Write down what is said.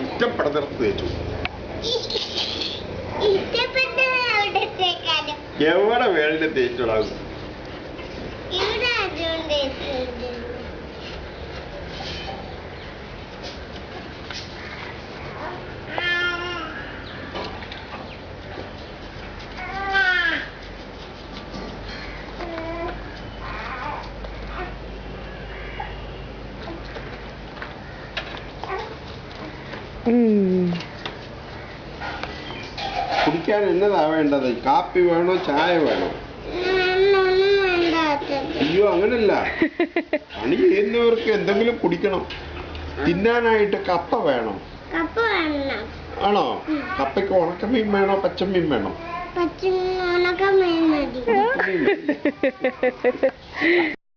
ഇഷ്ടപ്പെടുന്നിടത്ത് തേച്ചു. എവിടെ വേണേലും തേച്ചോളാകും. കുടിക്കാൻ എന്നതാ വേണ്ടത്? കാപ്പി വേണോ ചായ വേണോ? അയ്യോ അങ്ങനല്ല, പണി ചെയ്യുന്നവർക്ക് എന്തെങ്കിലും കുടിക്കണം. തിന്നാനായിട്ട് കപ്പ വേണം. ആണോ? കപ്പയ്ക്ക് ഉണക്കമീൻ വേണോ പച്ചമീൻ വേണോ?